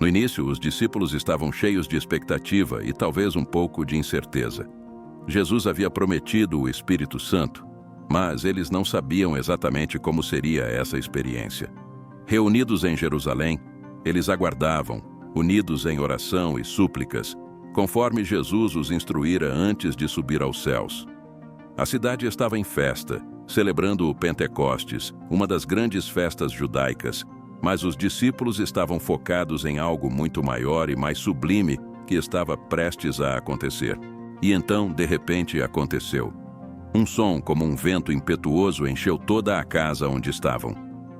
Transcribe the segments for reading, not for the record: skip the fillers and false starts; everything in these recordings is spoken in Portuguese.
No início, os discípulos estavam cheios de expectativa e talvez um pouco de incerteza. Jesus havia prometido o Espírito Santo, mas eles não sabiam exatamente como seria essa experiência. Reunidos em Jerusalém, eles aguardavam, unidos em oração e súplicas, conforme Jesus os instruíra antes de subir aos céus. A cidade estava em festa, celebrando o Pentecostes, uma das grandes festas judaicas, mas os discípulos estavam focados em algo muito maior e mais sublime que estava prestes a acontecer. E então, de repente, aconteceu. Um som como um vento impetuoso encheu toda a casa onde estavam.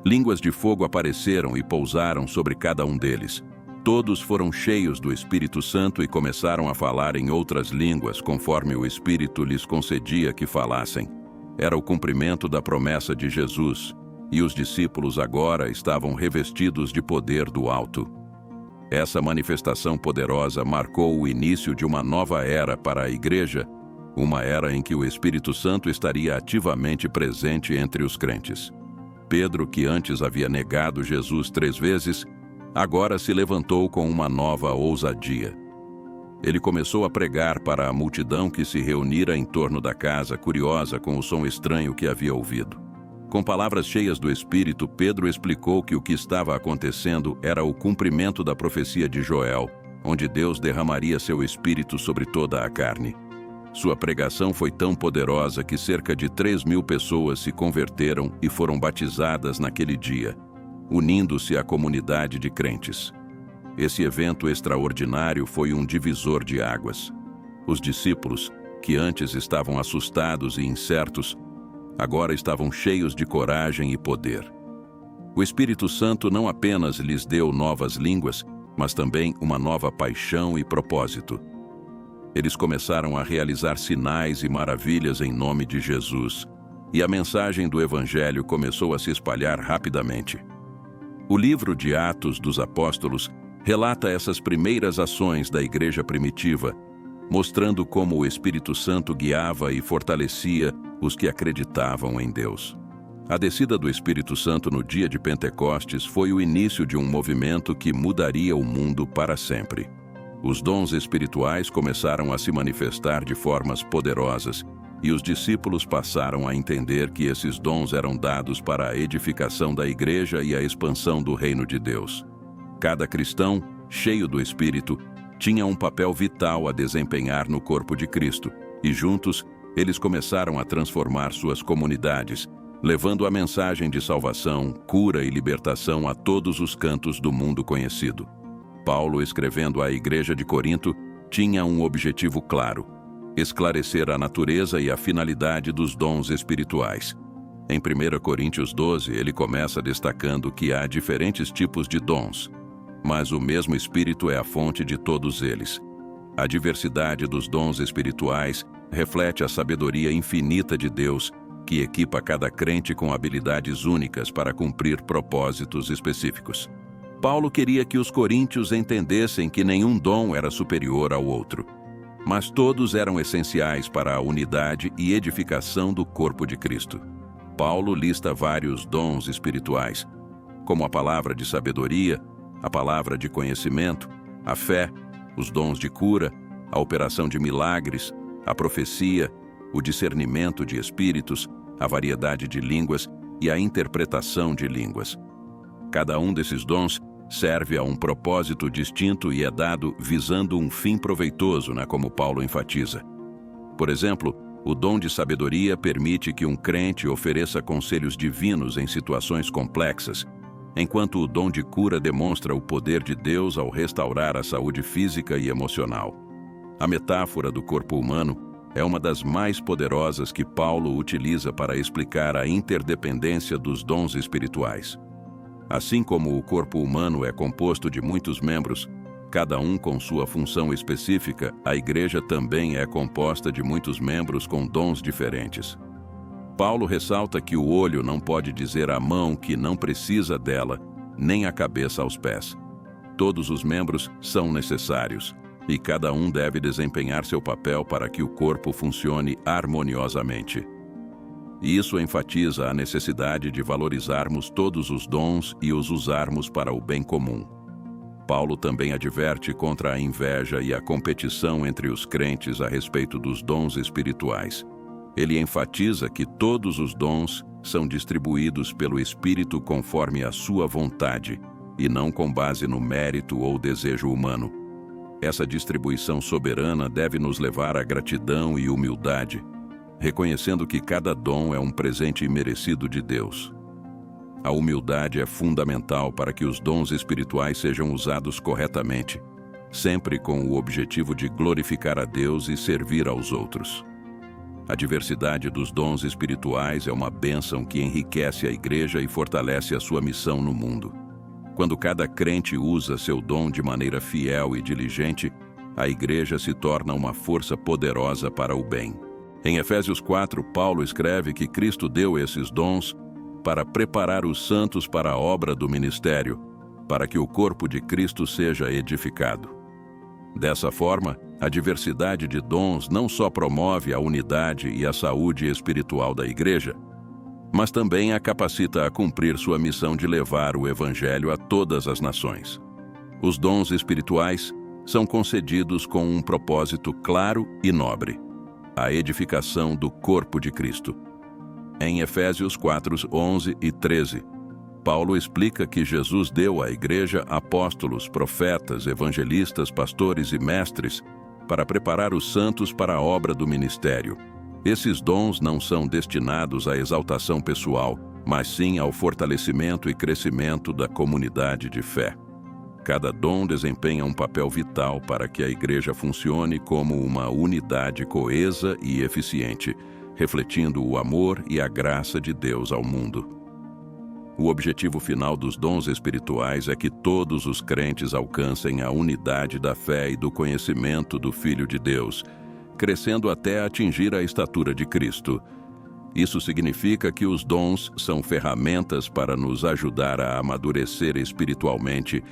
Línguas de fogo apareceram e pousaram sobre cada um deles. Todos foram cheios do Espírito Santo e começaram a falar em outras línguas, conforme o Espírito lhes concedia que falassem. Era o cumprimento da promessa de Jesus, e os discípulos agora estavam revestidos de poder do alto. Essa manifestação poderosa marcou o início de uma nova era para a Igreja, uma era em que o Espírito Santo estaria ativamente presente entre os crentes. Pedro, que antes havia negado Jesus 3 vezes, agora se levantou com uma nova ousadia. Ele começou a pregar para a multidão que se reunira em torno da casa, curiosa com o som estranho que havia ouvido. Com palavras cheias do Espírito, Pedro explicou que o que estava acontecendo era o cumprimento da profecia de Joel, onde Deus derramaria seu Espírito sobre toda a carne. Sua pregação foi tão poderosa que cerca de 3.000 pessoas se converteram e foram batizadas naquele dia, unindo-se à comunidade de crentes. Esse evento extraordinário foi um divisor de águas. Os discípulos, que antes estavam assustados e incertos, agora estavam cheios de coragem e poder. O Espírito Santo não apenas lhes deu novas línguas, mas também uma nova paixão e propósito. Eles começaram a realizar sinais e maravilhas em nome de Jesus, e a mensagem do Evangelho começou a se espalhar rapidamente. O livro de Atos dos Apóstolos relata essas primeiras ações da igreja primitiva, mostrando como o Espírito Santo guiava e fortalecia os que acreditavam em Deus. A descida do Espírito Santo no dia de Pentecostes foi o início de um movimento que mudaria o mundo para sempre. Os dons espirituais começaram a se manifestar de formas poderosas, e os discípulos passaram a entender que esses dons eram dados para a edificação da igreja e a expansão do reino de Deus. Cada cristão, cheio do Espírito, tinha um papel vital a desempenhar no corpo de Cristo, e juntos, eles começaram a transformar suas comunidades, levando a mensagem de salvação, cura e libertação a todos os cantos do mundo conhecido. Paulo, escrevendo à igreja de Corinto, tinha um objetivo claro: esclarecer a natureza e a finalidade dos dons espirituais. Em 1 Coríntios 12, ele começa destacando que há diferentes tipos de dons, mas o mesmo Espírito é a fonte de todos eles. A diversidade dos dons espirituais reflete a sabedoria infinita de Deus, que equipa cada crente com habilidades únicas para cumprir propósitos específicos. Paulo queria que os coríntios entendessem que nenhum dom era superior ao outro, mas todos eram essenciais para a unidade e edificação do corpo de Cristo. Paulo lista vários dons espirituais, como a palavra de sabedoria, a palavra de conhecimento, a fé, os dons de cura, a operação de milagres, a profecia, o discernimento de espíritos, a variedade de línguas e a interpretação de línguas. Cada um desses dons serve a um propósito distinto e é dado visando um fim proveitoso, como Paulo enfatiza. Por exemplo, o dom de sabedoria permite que um crente ofereça conselhos divinos em situações complexas, enquanto o dom de cura demonstra o poder de Deus ao restaurar a saúde física e emocional. A metáfora do corpo humano é uma das mais poderosas que Paulo utiliza para explicar a interdependência dos dons espirituais. Assim como o corpo humano é composto de muitos membros, cada um com sua função específica, a igreja também é composta de muitos membros com dons diferentes. Paulo ressalta que o olho não pode dizer à mão que não precisa dela, nem a cabeça aos pés. Todos os membros são necessários, e cada um deve desempenhar seu papel para que o corpo funcione harmoniosamente. E isso enfatiza a necessidade de valorizarmos todos os dons e os usarmos para o bem comum. Paulo também adverte contra a inveja e a competição entre os crentes a respeito dos dons espirituais. Ele enfatiza que todos os dons são distribuídos pelo Espírito conforme a sua vontade, e não com base no mérito ou desejo humano. Essa distribuição soberana deve nos levar à gratidão e humildade, reconhecendo que cada dom é um presente imerecido de Deus. A humildade é fundamental para que os dons espirituais sejam usados corretamente, sempre com o objetivo de glorificar a Deus e servir aos outros. A diversidade dos dons espirituais é uma bênção que enriquece a igreja e fortalece a sua missão no mundo. Quando cada crente usa seu dom de maneira fiel e diligente, a igreja se torna uma força poderosa para o bem. Em Efésios 4, Paulo escreve que Cristo deu esses dons para preparar os santos para a obra do ministério, para que o corpo de Cristo seja edificado. Dessa forma, a diversidade de dons não só promove a unidade e a saúde espiritual da igreja, mas também a capacita a cumprir sua missão de levar o Evangelho a todas as nações. Os dons espirituais são concedidos com um propósito claro e nobre: a edificação do corpo de Cristo. Em Efésios 4, 11 e 13, Paulo explica que Jesus deu à igreja apóstolos, profetas, evangelistas, pastores e mestres para preparar os santos para a obra do ministério. Esses dons não são destinados à exaltação pessoal, mas sim ao fortalecimento e crescimento da comunidade de fé. Cada dom desempenha um papel vital para que a igreja funcione como uma unidade coesa e eficiente, refletindo o amor e a graça de Deus ao mundo. O objetivo final dos dons espirituais é que todos os crentes alcancem a unidade da fé e do conhecimento do Filho de Deus, crescendo até atingir a estatura de Cristo. Isso significa que os dons são ferramentas para nos ajudar a amadurecer espiritualmente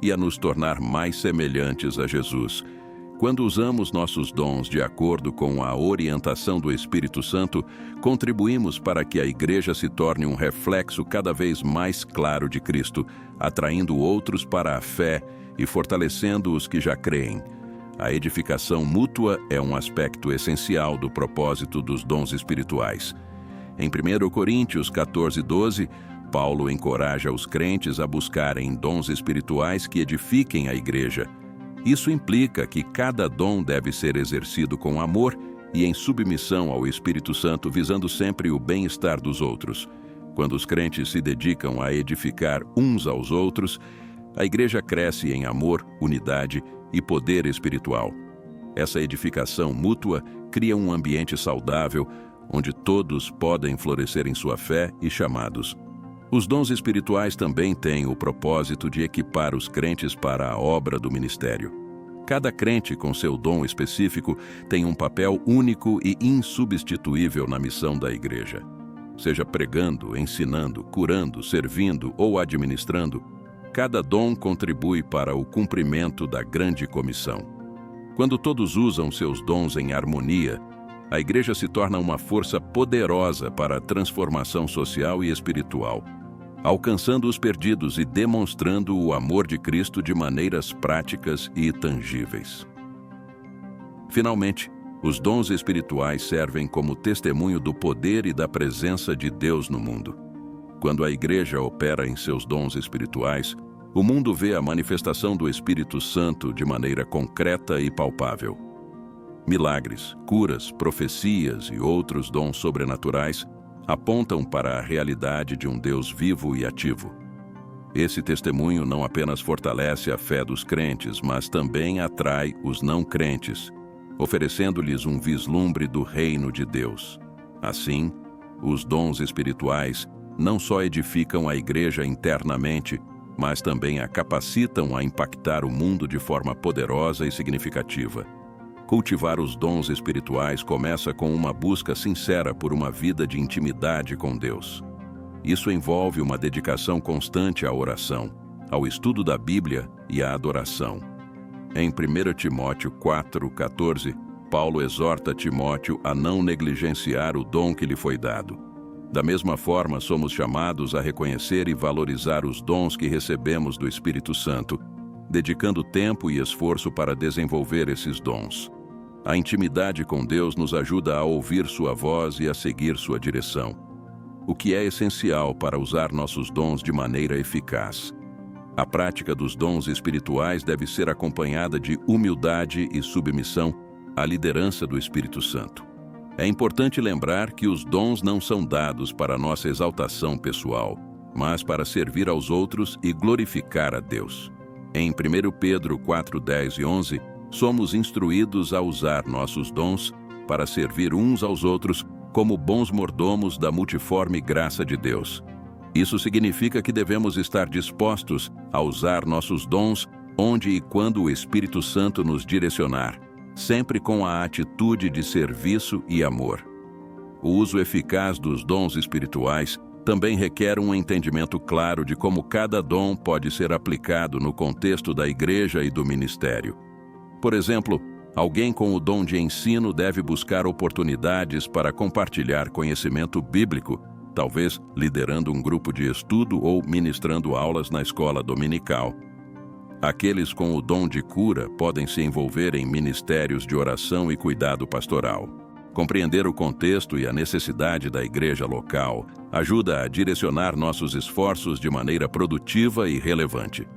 e a nos tornar mais semelhantes a Jesus. Quando usamos nossos dons de acordo com a orientação do Espírito Santo, contribuímos para que a igreja se torne um reflexo cada vez mais claro de Cristo, atraindo outros para a fé e fortalecendo os que já creem. A edificação mútua é um aspecto essencial do propósito dos dons espirituais. Em 1 Coríntios 14, 12, Paulo encoraja os crentes a buscarem dons espirituais que edifiquem a igreja. Isso implica que cada dom deve ser exercido com amor e em submissão ao Espírito Santo, visando sempre o bem-estar dos outros. Quando os crentes se dedicam a edificar uns aos outros, a igreja cresce em amor, unidade e poder espiritual. Essa edificação mútua cria um ambiente saudável, onde todos podem florescer em sua fé e chamados. Os dons espirituais também têm o propósito de equipar os crentes para a obra do ministério. Cada crente com seu dom específico tem um papel único e insubstituível na missão da igreja. Seja pregando, ensinando, curando, servindo ou administrando, cada dom contribui para o cumprimento da grande comissão. Quando todos usam seus dons em harmonia, a igreja se torna uma força poderosa para a transformação social e espiritual, alcançando os perdidos e demonstrando o amor de Cristo de maneiras práticas e tangíveis. Finalmente, os dons espirituais servem como testemunho do poder e da presença de Deus no mundo. Quando a igreja opera em seus dons espirituais, o mundo vê a manifestação do Espírito Santo de maneira concreta e palpável. Milagres, curas, profecias e outros dons sobrenaturais apontam para a realidade de um Deus vivo e ativo. Esse testemunho não apenas fortalece a fé dos crentes, mas também atrai os não crentes, oferecendo-lhes um vislumbre do reino de Deus. Assim, os dons espirituais não só edificam a igreja internamente, mas também a capacitam a impactar o mundo de forma poderosa e significativa. Cultivar os dons espirituais começa com uma busca sincera por uma vida de intimidade com Deus. Isso envolve uma dedicação constante à oração, ao estudo da Bíblia e à adoração. Em 1 Timóteo 4,14, Paulo exorta Timóteo a não negligenciar o dom que lhe foi dado. Da mesma forma, somos chamados a reconhecer e valorizar os dons que recebemos do Espírito Santo, dedicando tempo e esforço para desenvolver esses dons. A intimidade com Deus nos ajuda a ouvir sua voz e a seguir sua direção, o que é essencial para usar nossos dons de maneira eficaz. A prática dos dons espirituais deve ser acompanhada de humildade e submissão à liderança do Espírito Santo. É importante lembrar que os dons não são dados para nossa exaltação pessoal, mas para servir aos outros e glorificar a Deus. Em 1 Pedro 4, 10 e 11, somos instruídos a usar nossos dons para servir uns aos outros como bons mordomos da multiforme graça de Deus. Isso significa que devemos estar dispostos a usar nossos dons onde e quando o Espírito Santo nos direcionar, sempre com a atitude de serviço e amor. O uso eficaz dos dons espirituais também requer um entendimento claro de como cada dom pode ser aplicado no contexto da igreja e do ministério. Por exemplo, alguém com o dom de ensino deve buscar oportunidades para compartilhar conhecimento bíblico, talvez liderando um grupo de estudo ou ministrando aulas na escola dominical. Aqueles com o dom de cura podem se envolver em ministérios de oração e cuidado pastoral. Compreender o contexto e a necessidade da igreja local ajuda a direcionar nossos esforços de maneira produtiva e relevante.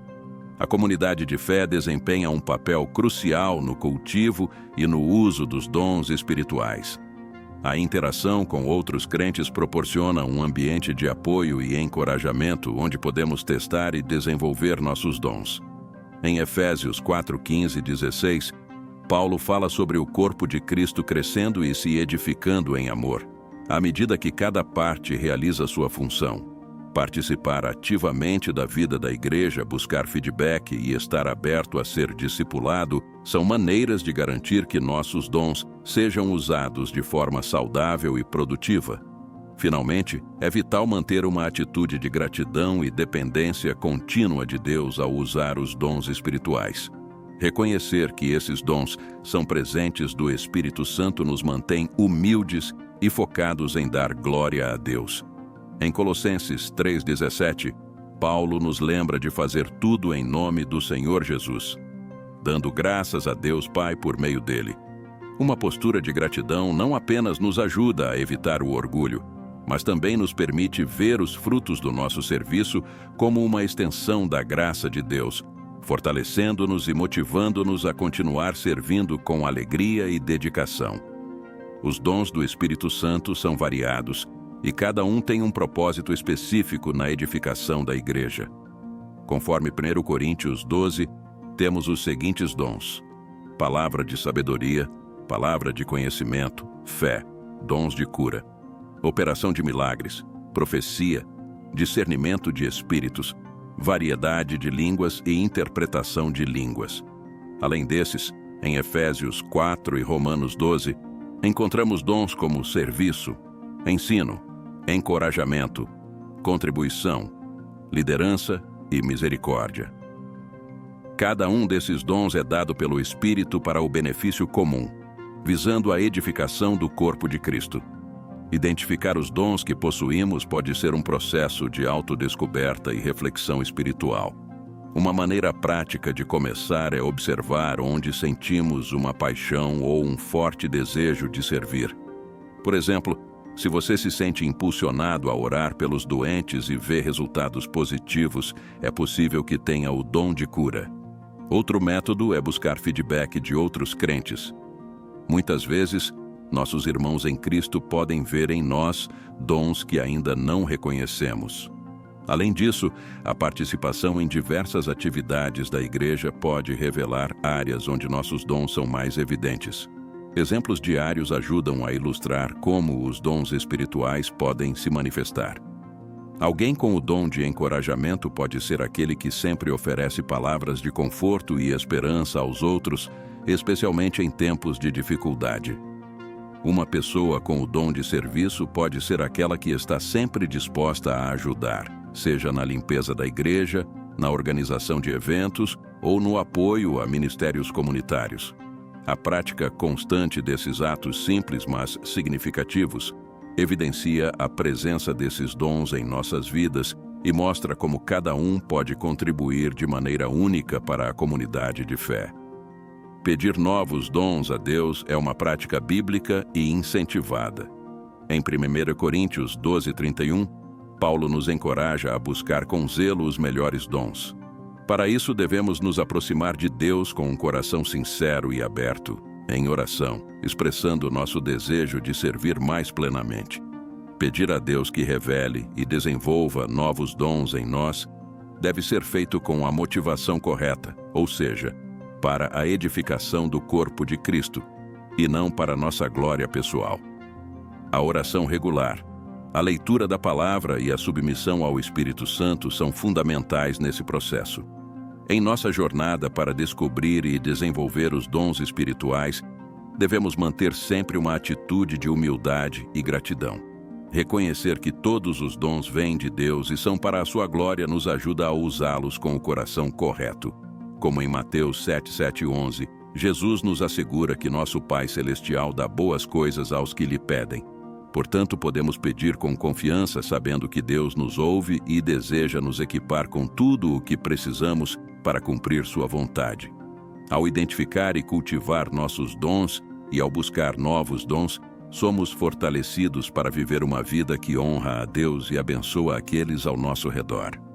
A comunidade de fé desempenha um papel crucial no cultivo e no uso dos dons espirituais. A interação com outros crentes proporciona um ambiente de apoio e encorajamento onde podemos testar e desenvolver nossos dons. Em Efésios 4, 15 e 16, Paulo fala sobre o corpo de Cristo crescendo e se edificando em amor, à medida que cada parte realiza sua função. Participar ativamente da vida da igreja, buscar feedback e estar aberto a ser discipulado são maneiras de garantir que nossos dons sejam usados de forma saudável e produtiva. Finalmente, é vital manter uma atitude de gratidão e dependência contínua de Deus ao usar os dons espirituais. Reconhecer que esses dons são presentes do Espírito Santo nos mantém humildes e focados em dar glória a Deus. Em Colossenses 3,17, Paulo nos lembra de fazer tudo em nome do Senhor Jesus, dando graças a Deus Pai por meio dele. Uma postura de gratidão não apenas nos ajuda a evitar o orgulho, mas também nos permite ver os frutos do nosso serviço como uma extensão da graça de Deus, fortalecendo-nos e motivando-nos a continuar servindo com alegria e dedicação. Os dons do Espírito Santo são variados, e cada um tem um propósito específico na edificação da igreja. Conforme 1 Coríntios 12, temos os seguintes dons: palavra de sabedoria, palavra de conhecimento, fé, dons de cura, operação de milagres, profecia, discernimento de espíritos, variedade de línguas e interpretação de línguas. Além desses, em Efésios 4 e Romanos 12, encontramos dons como serviço, ensino, encorajamento, contribuição, liderança e misericórdia. Cada um desses dons é dado pelo Espírito para o benefício comum, visando a edificação do corpo de Cristo. Identificar os dons que possuímos pode ser um processo de autodescoberta e reflexão espiritual. Uma maneira prática de começar é observar onde sentimos uma paixão ou um forte desejo de servir. Por exemplo, se você se sente impulsionado a orar pelos doentes e vê resultados positivos, é possível que tenha o dom de cura. Outro método é buscar feedback de outros crentes. Muitas vezes, nossos irmãos em Cristo podem ver em nós dons que ainda não reconhecemos. Além disso, a participação em diversas atividades da igreja pode revelar áreas onde nossos dons são mais evidentes. Exemplos diários ajudam a ilustrar como os dons espirituais podem se manifestar. Alguém com o dom de encorajamento pode ser aquele que sempre oferece palavras de conforto e esperança aos outros, especialmente em tempos de dificuldade. Uma pessoa com o dom de serviço pode ser aquela que está sempre disposta a ajudar, seja na limpeza da igreja, na organização de eventos ou no apoio a ministérios comunitários. A prática constante desses atos simples, mas significativos, evidencia a presença desses dons em nossas vidas e mostra como cada um pode contribuir de maneira única para a comunidade de fé. Pedir novos dons a Deus é uma prática bíblica e incentivada. Em 1 Coríntios 12:31, Paulo nos encoraja a buscar com zelo os melhores dons. Para isso, devemos nos aproximar de Deus com um coração sincero e aberto, em oração, expressando nosso desejo de servir mais plenamente. Pedir a Deus que revele e desenvolva novos dons em nós deve ser feito com a motivação correta, ou seja, para a edificação do corpo de Cristo, e não para nossa glória pessoal. A oração regular, a leitura da palavra e a submissão ao Espírito Santo são fundamentais nesse processo. Em nossa jornada para descobrir e desenvolver os dons espirituais, devemos manter sempre uma atitude de humildade e gratidão. Reconhecer que todos os dons vêm de Deus e são para a sua glória nos ajuda a usá-los com o coração correto. Como em Mateus 7:11, Jesus nos assegura que nosso Pai Celestial dá boas coisas aos que lhe pedem. Portanto, podemos pedir com confiança, sabendo que Deus nos ouve e deseja nos equipar com tudo o que precisamos para cumprir sua vontade. Ao identificar e cultivar nossos dons e ao buscar novos dons, somos fortalecidos para viver uma vida que honra a Deus e abençoa aqueles ao nosso redor.